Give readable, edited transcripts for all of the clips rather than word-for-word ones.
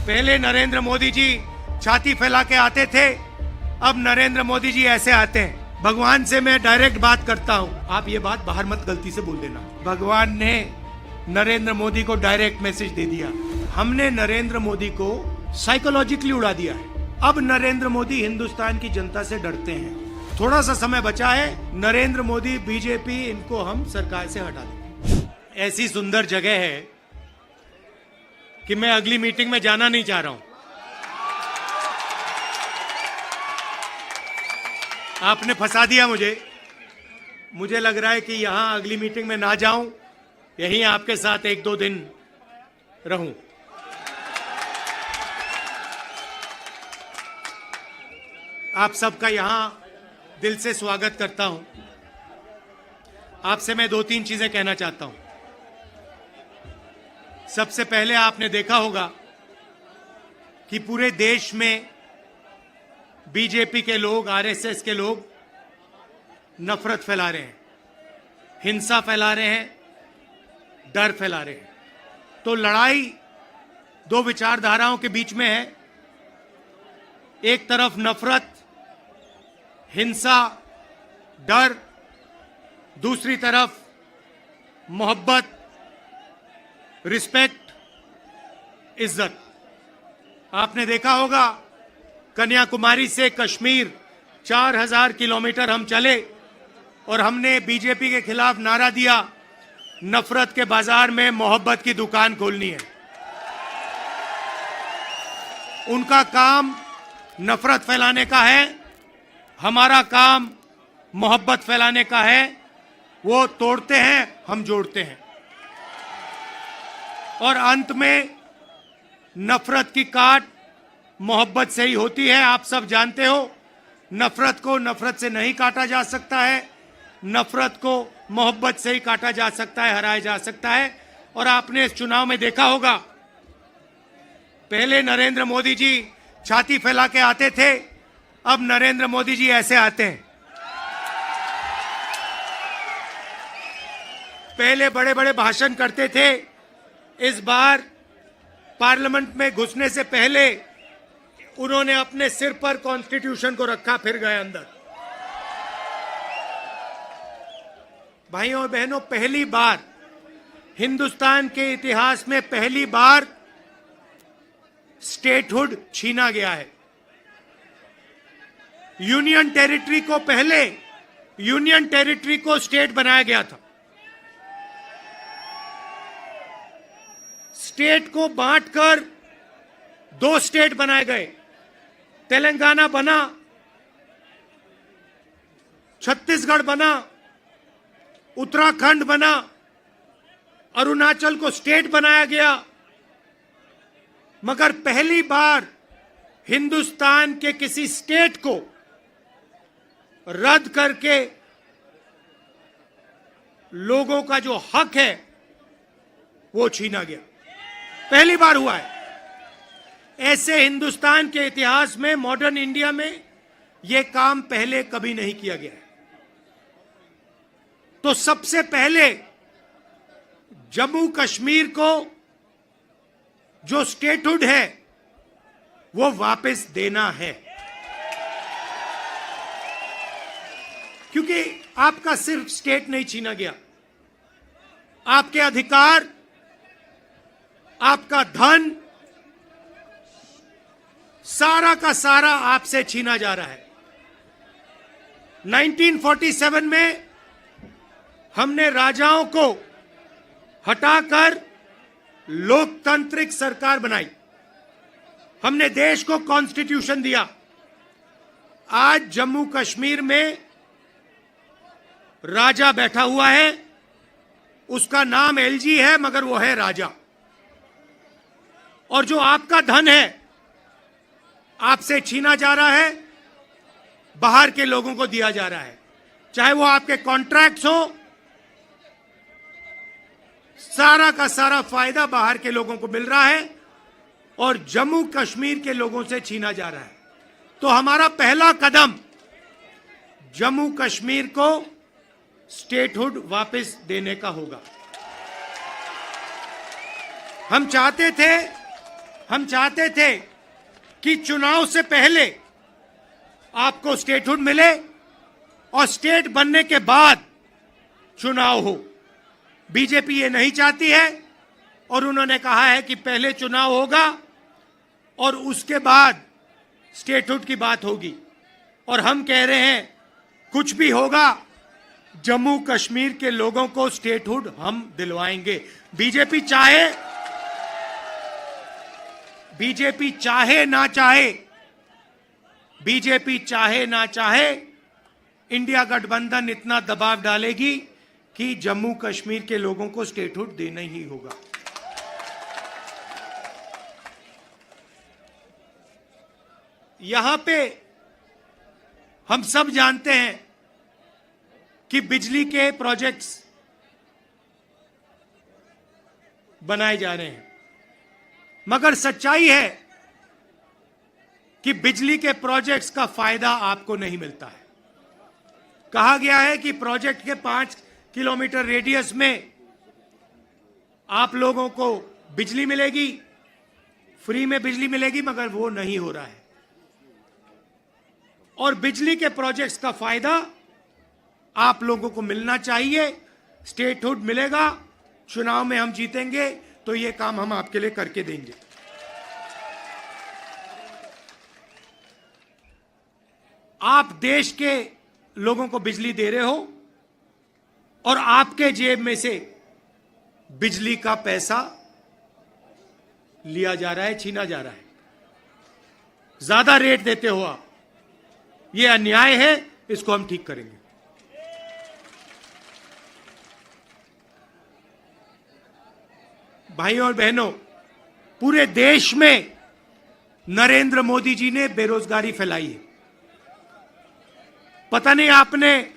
पहले नरेंद्र मोदी जी छाती फैला के आते थे, अब नरेंद्र मोदी जी ऐसे आते हैं। भगवान से मैं डायरेक्ट बात करता हूँ, आप ये बात बाहर मत गलती से बोल देना। भगवान ने नरेंद्र मोदी को डायरेक्ट मैसेज दे दिया, हमने नरेंद्र मोदी को साइकोलॉजिकली उड़ा दिया है। अब नरेंद्र मोदी हिंदुस्तान की जनता से डरते हैं। थोड़ा सा समय बचा है, नरेंद्र मोदी बीजेपी इनको हम सरकार से हटा देंगे। ऐसी सुंदर जगह है कि मैं अगली मीटिंग में जाना नहीं चाह रहा हूं। आपने फंसा दिया मुझे लग रहा है कि यहां अगली मीटिंग में ना जाऊं, यहीं आपके साथ 1-2 दिन रहूं। आप सबका यहां दिल से स्वागत करता हूं। आपसे मैं 2-3 चीजें कहना चाहता हूं। सबसे पहले आपने देखा होगा कि पूरे देश में बीजेपी के लोग, आरएसएस के लोग नफरत फैला रहे हैं, हिंसा फैला रहे हैं, डर फैला रहे हैं। तो लड़ाई 2 विचारधाराओं के बीच में है। एक तरफ नफरत, हिंसा, डर, दूसरी तरफ मोहब्बत, रिस्पेक्ट, इज्जत। आपने देखा होगा कन्याकुमारी से कश्मीर 4000 किलोमीटर हम चले और हमने बीजेपी के खिलाफ नारा दिया, नफरत के बाजार में मोहब्बत की दुकान खोलनी है। उनका काम नफरत फैलाने का है, हमारा काम मोहब्बत फैलाने का है। वो तोड़ते हैं, हम जोड़ते हैं। और अंत में नफरत की काट मोहब्बत से ही होती है। आप सब जानते हो, नफरत को नफरत से नहीं काटा जा सकता है, नफरत को मोहब्बत से ही काटा जा सकता है, हराया जा सकता है। और आपने इस चुनाव में देखा होगा, पहले नरेंद्र मोदी जी छाती फैला के आते थे, अब नरेंद्र मोदी जी ऐसे आते हैं। पहले बड़े बड़े भाषण करते थे, इस बार पार्लियामेंट में घुसने से पहले उन्होंने अपने सिर पर कॉन्स्टिट्यूशन को रखा, फिर गए अंदर। भाइयों और बहनों, पहली बार हिंदुस्तान के इतिहास में पहली बार स्टेटहुड छीना गया है। यूनियन टेरिटरी को पहले यूनियन टेरिटरी को स्टेट बनाया गया था। स्टेट को बांटकर 2 स्टेट बनाए गए। तेलंगाना बना, छत्तीसगढ़ बना, उत्तराखंड बना, अरुणाचल को स्टेट बनाया गया। मगर पहली बार हिंदुस्तान के किसी स्टेट को रद्द करके लोगों का जो हक है वो छीना गया। पहली बार हुआ है। ऐसे हिंदुस्तान के इतिहास में, मॉडर्न इंडिया में यह काम पहले कभी नहीं किया गया है। तो सबसे पहले जम्मू कश्मीर को जो स्टेटहुड है वो वापस देना है। क्योंकि आपका सिर्फ स्टेट नहीं छीना गया, आपके अधिकार, आपका धन, सारा का सारा आपसे छीना जा रहा है। 1947 में हमने राजाओं को हटाकर लोकतांत्रिक सरकार बनाई, हमने देश को कॉन्स्टिट्यूशन दिया। आज जम्मू कश्मीर में राजा बैठा हुआ है, उसका नाम एलजी है, मगर वो है राजा। और जो आपका धन है आपसे छीना जा रहा है, बाहर के लोगों को दिया जा रहा है। चाहे वो आपके कॉन्ट्रैक्ट्स हो, सारा का सारा फायदा बाहर के लोगों को मिल रहा है और जम्मू कश्मीर के लोगों से छीना जा रहा है। तो हमारा पहला कदम जम्मू कश्मीर को स्टेटहुड वापस देने का होगा। हम चाहते थे हम चाहते थे कि चुनाव से पहले आपको स्टेटहुड मिले और स्टेट बनने के बाद चुनाव हो। बीजेपी ये नहीं चाहती है और उन्होंने कहा है कि पहले चुनाव होगा और उसके बाद स्टेटहुड की बात होगी। और हम कह रहे हैं कुछ भी होगा, जम्मू कश्मीर के लोगों को स्टेटहुड हम दिलवाएंगे। बीजेपी चाहे ना चाहे, इंडिया गठबंधन इतना दबाव डालेगी कि जम्मू कश्मीर के लोगों को स्टेटहुड देना ही होगा। यहां पे हम सब जानते हैं कि बिजली के प्रोजेक्ट्स बनाए जा रहे हैं, मगर सच्चाई है कि बिजली के प्रोजेक्ट्स का फायदा आपको नहीं मिलता है। कहा गया है कि प्रोजेक्ट के 5 किलोमीटर रेडियस में आप लोगों को बिजली मिलेगी, फ्री में बिजली मिलेगी, मगर वो नहीं हो रहा है। और बिजली के प्रोजेक्ट्स का फायदा आप लोगों को मिलना चाहिए। स्टेटहुड मिलेगा, चुनाव में हम जीतेंगे तो ये काम हम आपके लिए करके देंगे। आप देश के लोगों को बिजली दे रहे हो और आपके जेब में से बिजली का पैसा लिया जा रहा है, छीना जा रहा है, ज्यादा रेट देते हो आप। ये अन्याय है, इसको हम ठीक करेंगे। भाइयों और बहनों, पूरे देश में नरेंद्र मोदी जी ने बेरोजगारी फैलाई है। पता नहीं आपने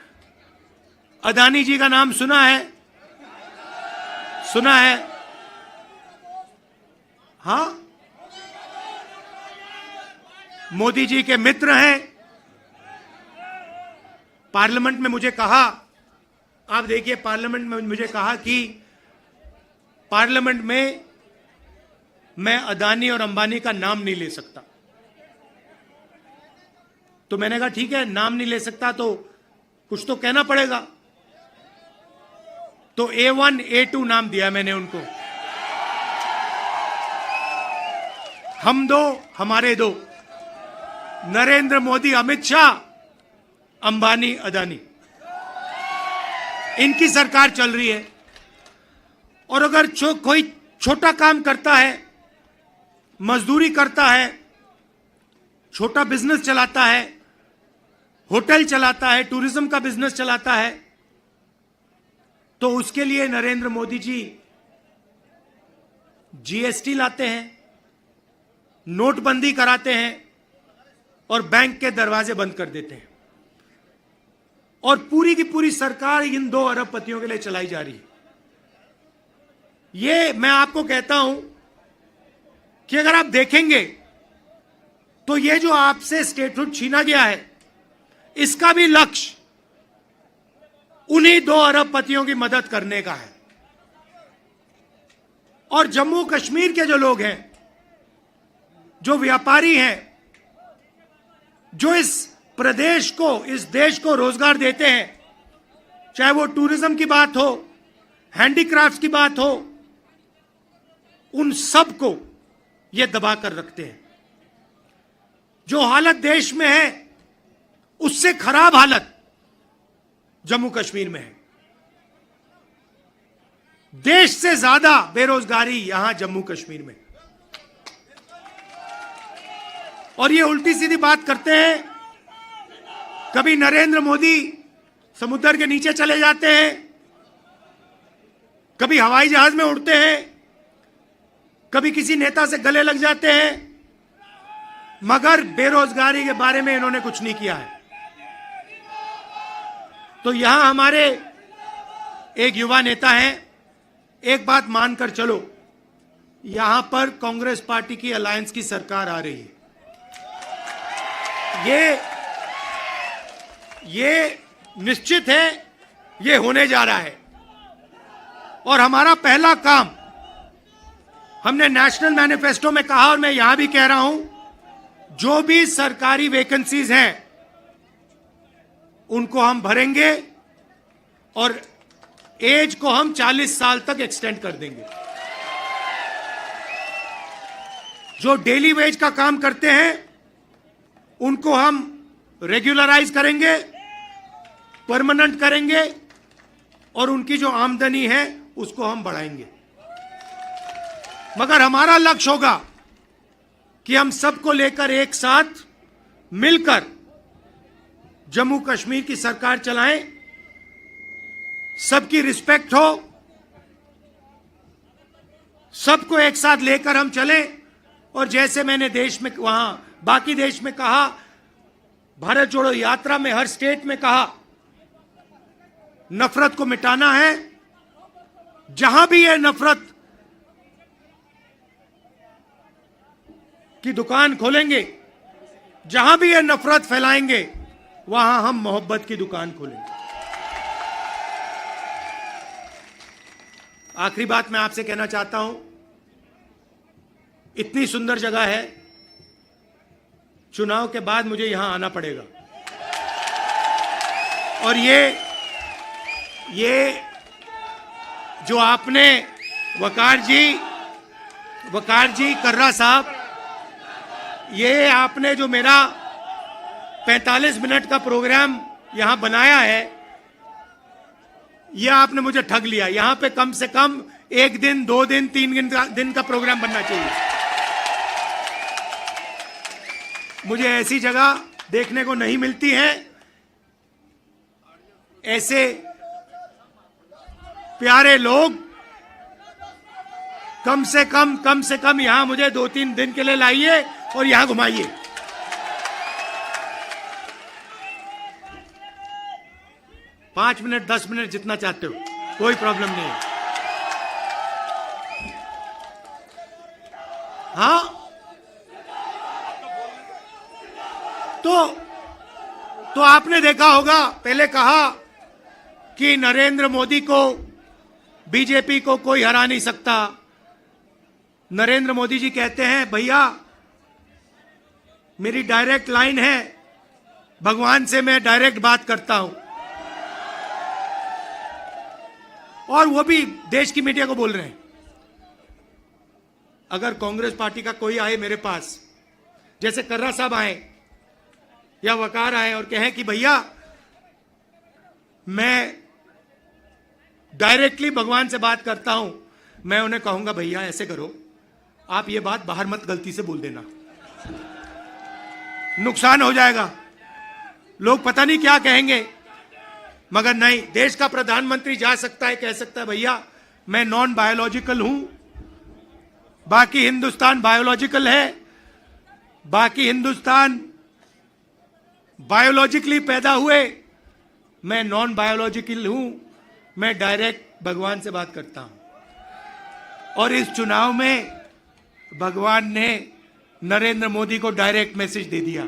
अदानी जी का नाम सुना है? सुना है? हां, मोदी जी के मित्र हैं। पार्लियामेंट में मुझे कहा, आप देखिए, पार्लियामेंट में मुझे कहा कि पार्लियामेंट में मैं अदानी और अंबानी का नाम नहीं ले सकता। तो मैंने कहा ठीक है, नाम नहीं ले सकता तो कुछ तो कहना पड़ेगा। तो A1 A2 नाम दिया मैंने उनको। हम दो, हमारे दो, नरेंद्र मोदी, अमित शाह, अंबानी, अदानी, इनकी सरकार चल रही है। और अगर कोई छोटा काम करता है, मजदूरी करता है, छोटा बिजनेस चलाता है, होटल चलाता है, टूरिज्म का बिजनेस चलाता है, तो उसके लिए नरेंद्र मोदी जी GST लाते हैं, नोटबंदी कराते हैं और बैंक के दरवाजे बंद कर देते हैं। और पूरी की पूरी सरकार इन 2 अरबपतियों के लिए चलाई जा रही है। ये मैं आपको कहता हूं कि अगर आप देखेंगे तो ये जो आपसे स्टेटहुड छीना गया है, इसका भी लक्ष्य उन्हीं 2 अरबपतियों की मदद करने का है। और जम्मू कश्मीर के जो लोग हैं, जो व्यापारी हैं, जो इस प्रदेश को, इस देश को रोजगार देते हैं, चाहे वो टूरिज्म की बात हो, हैंडीक्राफ्ट की बात हो, उन सब को ये दबा कर रखते हैं। जो हालत देश में है उससे खराब हालत जम्मू कश्मीर में है। देश से ज्यादा बेरोजगारी यहां जम्मू कश्मीर में। और ये उल्टी सीधी बात करते हैं। कभी नरेंद्र मोदी समुद्र के नीचे चले जाते हैं, कभी हवाई जहाज में उड़ते हैं, कभी किसी नेता से गले लग जाते हैं, मगर बेरोजगारी के बारे में इन्होंने कुछ नहीं किया है। तो यहां हमारे एक युवा नेता हैं, एक बात मानकर चलो, यहां पर कांग्रेस पार्टी की अलायंस की सरकार आ रही है। ये निश्चित है, ये होने जा रहा है। और हमारा पहला काम, हमने नेशनल मैनिफेस्टो में कहा और मैं यहां भी कह रहा हूं, जो भी सरकारी वैकेंसीज हैं उनको हम भरेंगे और एज को हम 40 साल तक एक्सटेंड कर देंगे। जो डेली वेज का काम करते हैं उनको हम रेगुलराइज करेंगे, परमानेंट करेंगे और उनकी जो आमदनी है उसको हम बढ़ाएंगे। मगर हमारा लक्ष्य होगा कि हम सबको लेकर एक साथ मिलकर जम्मू कश्मीर की सरकार चलाएं, सबकी रिस्पेक्ट हो, सबको एक साथ लेकर हम चलें। और जैसे मैंने देश में वहां बाकी देश में कहा, भारत जोड़ो यात्रा में हर स्टेट में कहा, नफरत को मिटाना है। जहां भी ये नफरत की दुकान खोलेंगे, जहां भी ये नफरत फैलाएंगे, वहां हम मोहब्बत की दुकान खोलेंगे। आखिरी बात मैं आपसे कहना चाहता हूं, इतनी सुंदर जगह है, चुनाव के बाद मुझे यहां आना पड़ेगा। और ये जो आपने वकार जी कर्रा साहब, ये आपने जो मेरा 45 मिनट का प्रोग्राम यहां बनाया है, यह आपने मुझे ठग लिया। यहां पे कम से कम 1 दिन, 2 दिन, 3 दिन का प्रोग्राम बनना चाहिए। मुझे ऐसी जगह देखने को नहीं मिलती है, ऐसे प्यारे लोग। कम से कम यहां मुझे 2-3 दिन के लिए लाइए और यहां घुमाइए। पांच मिनट 10 मिनट जितना चाहते हो, कोई प्रॉब्लम नहीं है। हाँ, तो आपने देखा होगा, पहले कहा कि नरेंद्र मोदी को, बीजेपी को कोई हरा नहीं सकता। नरेंद्र मोदी जी कहते हैं, भैया मेरी डायरेक्ट लाइन है, भगवान से मैं डायरेक्ट बात करता हूं। और वो भी देश की मीडिया को बोल रहे हैं। अगर कांग्रेस पार्टी का कोई आए मेरे पास, जैसे कर्रा साहब आए या वकार आए और कहें कि भैया मैं डायरेक्टली भगवान से बात करता हूं, मैं उन्हें कहूंगा भैया ऐसे करो, आप ये बात बाहर मत गलती से बोल देना, नुकसान हो जाएगा, लोग पता नहीं क्या कहेंगे। मगर नहीं, देश का प्रधानमंत्री जा सकता है, कह सकता है भैया मैं नॉन बायोलॉजिकल हूं, बाकी हिंदुस्तान बायोलॉजिकल है, बाकी हिंदुस्तान बायोलॉजिकली पैदा हुए, मैं नॉन बायोलॉजिकल हूं, मैं डायरेक्ट भगवान से बात करता हूं। और इस चुनाव में भगवान ने नरेंद्र मोदी को डायरेक्ट मैसेज दे दिया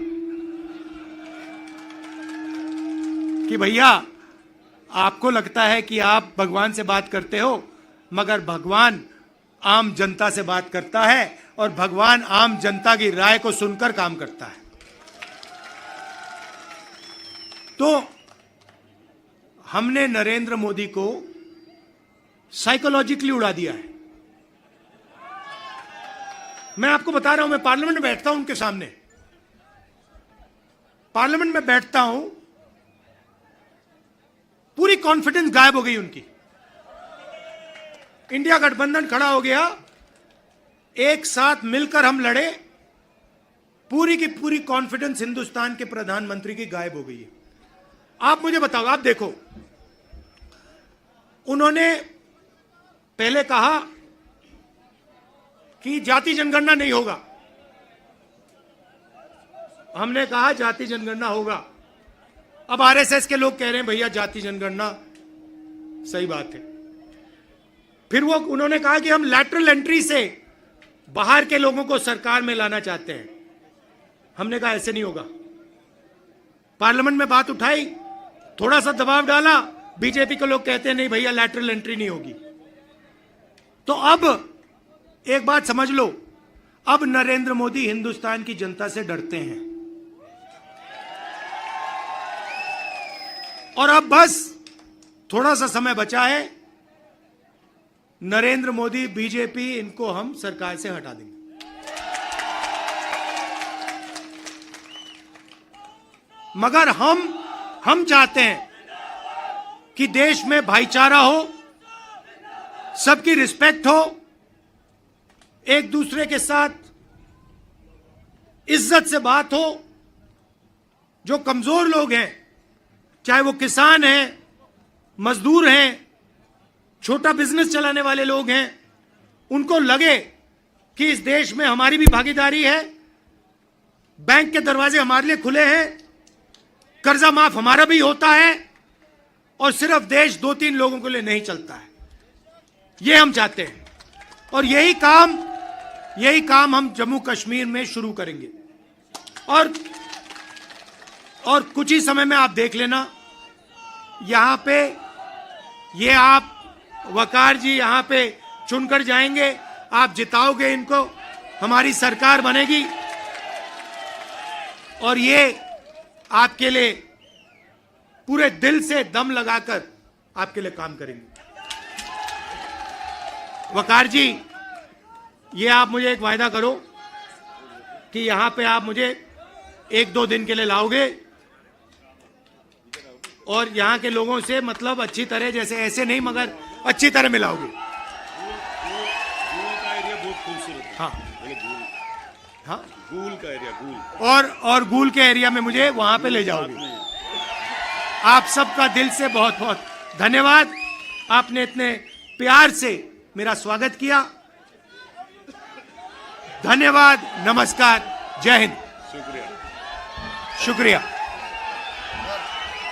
कि भैया आपको लगता है कि आप भगवान से बात करते हो, मगर भगवान आम जनता से बात करता है और भगवान आम जनता की राय को सुनकर काम करता है। तो हमने नरेंद्र मोदी को साइकोलॉजिकली उड़ा दिया है। मैं आपको बता रहा हूं, मैं पार्लियामेंट में बैठता हूं, उनके सामने पार्लियामेंट में बैठता हूं, पूरी कॉन्फिडेंस गायब हो गई उनकी। इंडिया गठबंधन खड़ा हो गया, एक साथ मिलकर हम लड़े, पूरी की पूरी कॉन्फिडेंस हिंदुस्तान के प्रधानमंत्री की गायब हो गई है। आप मुझे बताओ, आप देखो, उन्होंने पहले कहा कि जाति जनगणना नहीं होगा, हमने कहा जाति जनगणना होगा। अब आरएसएस के लोग कह रहे हैं भैया जाति जनगणना सही बात है। फिर वो उन्होंने कहा कि हम लैटरल एंट्री से बाहर के लोगों को सरकार में लाना चाहते हैं। हमने कहा ऐसे नहीं होगा। पार्लियामेंट में बात उठाई, थोड़ा सा दबाव डाला, बीजेपी के लोग कहते हैं नहीं भैया लैटरल एंट्री नहीं होगी। तो अब एक बात समझ लो, अब नरेंद्र मोदी हिंदुस्तान की जनता से डरते हैं और अब बस थोड़ा सा समय बचा है, नरेंद्र मोदी, बीजेपी, इनको हम सरकार से हटा देंगे। मगर हम चाहते हैं कि देश में भाईचारा हो, सबकी रिस्पेक्ट हो, एक दूसरे के साथ इज्जत से बात हो। जो कमजोर लोग हैं, चाहे वो किसान हैं, मजदूर हैं, छोटा बिजनेस चलाने वाले लोग हैं, उनको लगे कि इस देश में हमारी भी भागीदारी है, बैंक के दरवाजे हमारे लिए खुले हैं, कर्जा माफ हमारा भी होता है और सिर्फ देश 2-3 लोगों के लिए नहीं चलता है। ये हम चाहते हैं और यही काम हम जम्मू कश्मीर में शुरू करेंगे। और कुछ ही समय में आप देख लेना, यहां पे ये आप वकार जी यहां पे चुनकर जाएंगे, आप जिताओगे इनको, हमारी सरकार बनेगी और ये आपके लिए पूरे दिल से दम लगाकर आपके लिए काम करेंगे। वकार जी, ये आप मुझे एक वायदा करो कि यहां पे आप मुझे 1-2 दिन के लिए लाओगे और यहां के लोगों से मतलब अच्छी तरह, जैसे ऐसे नहीं मगर अच्छी तरह मिलाओगे। गूल का एरिया बहुत खूबसूरत है। हाँ हाँ, गूल का एरिया, गूल और गूल के एरिया में मुझे वहां पे ले जाओगे। आप सबका दिल से बहुत बहुत धन्यवाद, आपने इतने प्यार से मेरा स्वागत किया। धन्यवाद, नमस्कार, जय हिंद, शुक्रिया। शुक्रिया।